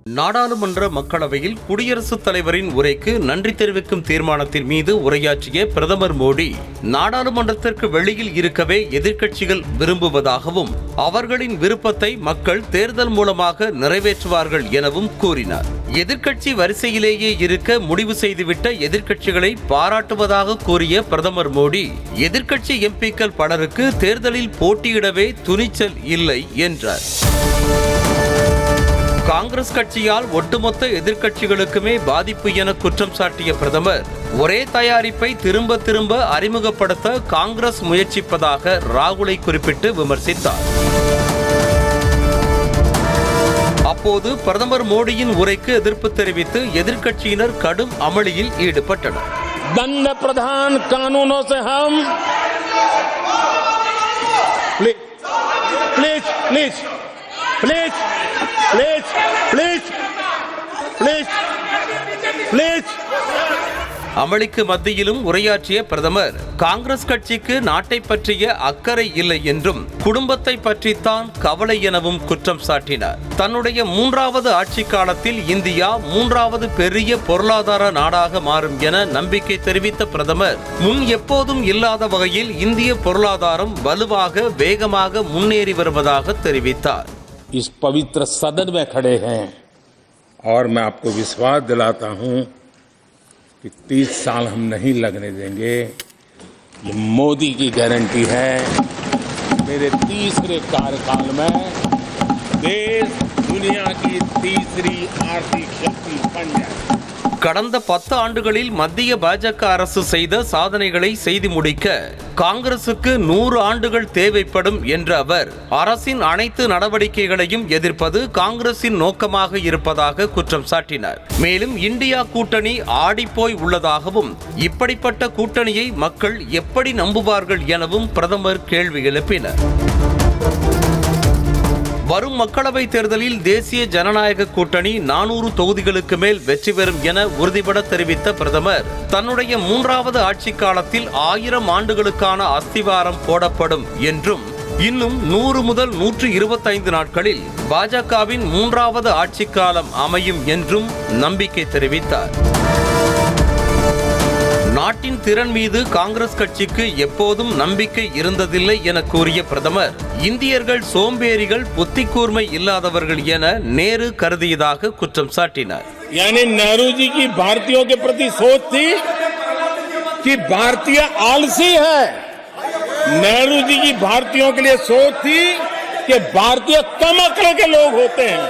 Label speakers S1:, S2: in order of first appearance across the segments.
S1: நாடாளுமன்ற மக்களவையில் குடியரசுத் தலைவரின் உரைக்கு நன்றி தெரிவிக்கும் தீர்மானத்தின் மீது உரையாற்றிய பிரதமர் மோடி, நாடாளுமன்றத்திற்கு வெளியில் இருக்கவே எதிர்க்கட்சிகள் விரும்புவதாகவும் அவர்களின் விருப்பத்தை மக்கள் தேர்தல் மூலமாக நிறைவேற்றுவார்கள் எனவும் கூறினார். எதிர்க்கட்சி வரிசையிலேயே இருக்க முடிவு செய்துவிட்ட எதிர்க்கட்சிகளை பாராட்டுவதாக கூறிய பிரதமர் மோடி, எதிர்க்கட்சி எம்பிக்கள் பலருக்கு தேர்தலில் போட்டியிடவே துணிச்சல் இல்லை என்றார். காங்கிரஸ் கட்சியால் ஒட்டுமொத்த எதிர்க்கட்சிகளுக்குமே பாதிப்பு என குற்றம் சாட்டிய பிரதமர், ஒரே தயாரிப்பை திரும்ப திரும்ப அறிமுகப்படுத்த காங்கிரஸ் முயற்சிப்பதாக ராகுலை குறிப்பிட்டு விமர்சித்தார். அப்போது பிரதமர் மோடியின் உரைக்கு எதிர்ப்பு தெரிவித்து எதிர்க்கட்சியினர் கடும் அமளியில் ஈடுபட்டனர்.
S2: दंड प्रधान कानूनों से हम प्लीज
S1: அமளிக்கு மத்தியிலும் உரையாற்றிய பிரதமர், காங்கிரஸ் கட்சிக்கு நாட்டை பற்றிய அக்கறை இல்லை என்றும் குடும்பத்தை பற்றித்தான் கவலை எனவும் குற்றம் சாட்டினார். தன்னுடைய 3வது ஆட்சி காலத்தில் இந்தியா 3வது பெரிய பொருளாதார நாடாக மாறும் என நம்பிக்கை தெரிவித்த பிரதமர், முன் எப்போதும் இல்லாத வகையில் இந்திய பொருளாதாரம் வலுவாக வேகமாக முன்னேறி வருவதாக தெரிவித்தார்.
S2: इस पवित्र सदन में खड़े हैं और मैं आपको विश्वास दिलाता हूं कि 30 साल हम नहीं लगने देंगे. ये मोदी की गारंटी है. मेरे तीसरे कार्यकाल में देश दुनिया की तीसरी आर्थिक शक्ति बन जाएगा.
S1: கடந்த 10 ஆண்டுகளில் மத்திய பாஜக அரசு செய்த சாதனைகளை செய்து முடிக்க காங்கிரசுக்கு 100 ஆண்டுகள் தேவைப்படும் என்ற அவர், அரசின் அனைத்து நடவடிக்கைகளையும் எதிர்ப்பது காங்கிரசின் நோக்கமாக இருப்பதாக குற்றம் சாட்டினார். மேலும் இந்தியா கூட்டணி ஆடிப்போய் உள்ளதாகவும், இப்படிப்பட்ட கூட்டணியை மக்கள் எப்படி நம்புவார்கள் எனவும் பிரதமர் கேள்வி எழுப்பினார். வரும் மக்களவைத் தேர்தலில் தேசிய ஜனநாயக கூட்டணி 400 தொகுதிகளுக்கு மேல் வெற்றி பெறும் என உறுதிபட தெரிவித்த பிரதமர், தன்னுடைய 3வது ஆட்சி காலத்தில் 1000 ஆண்டுகளுக்கான அஸ்திவாரம் போடப்படும் என்றும், இன்னும் 100 முதல் 125 நாட்களில் பாஜகவின் 3வது ஆட்சி காலம் அமையும் என்றும் நம்பிக்கை தெரிவித்தார். நாட்டின் திறன் மீது காங்கிரஸ் கட்சிக்கு எப்போதும் நம்பிக்கை இருந்ததில்லை என கூறிய பிரதமர், இந்தியர்கள் சோம்பேறிகள், புத்தி கூர்மை இல்லாதவர்கள் என நேரு கருதியதாக குற்றம் சாட்டினார்.
S2: यानी नेहरू जी की भारतीयों के प्रति सोच थी कि भारतीय आलसी है. नेहरू जी की भारतीयों के लिए सोच थी कि भारतीय कम अक्ल के लोग होते हैं.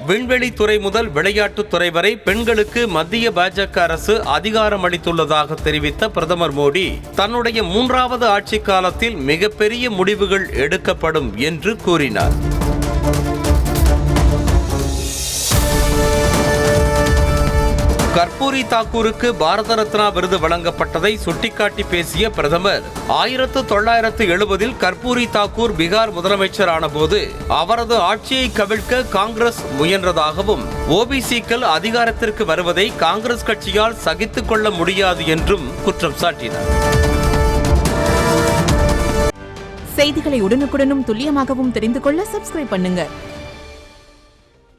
S1: விண்வெளித்துறை முதல் விளையாட்டுத்துறை வரை பெண்களுக்கு மத்திய பாஜக அரசு அதிகாரம் அளித்துள்ளதாக தெரிவித்த பிரதமர் மோடி, தன்னுடைய 3வது ஆட்சி காலத்தில் மிகப்பெரிய முடிவுகள் எடுக்கப்படும் என்று கூறினார். கர்பூரி தாக்கூருக்கு பாரத ரத்னா விருது வழங்கப்பட்டதை சுட்டிக்காட்டி பேசிய பிரதமர், 1970இல் கர்பூரி தாக்கூர் பீகார் முதலமைச்சரான போது அவரது ஆட்சியை கவிழ்க்க காங்கிரஸ் முயன்றதாகவும், ஓபிசிக்கள் அதிகாரத்திற்கு வருவதை காங்கிரஸ் கட்சியால் சகித்துக் கொள்ள முடியாது என்றும் குற்றம் சாட்டினார்.
S3: செய்திகளை உடனுக்குடனும் துல்லியமாகவும் தெரிந்து கொள்ள சப்ஸ்கிரைப் பண்ணுங்க.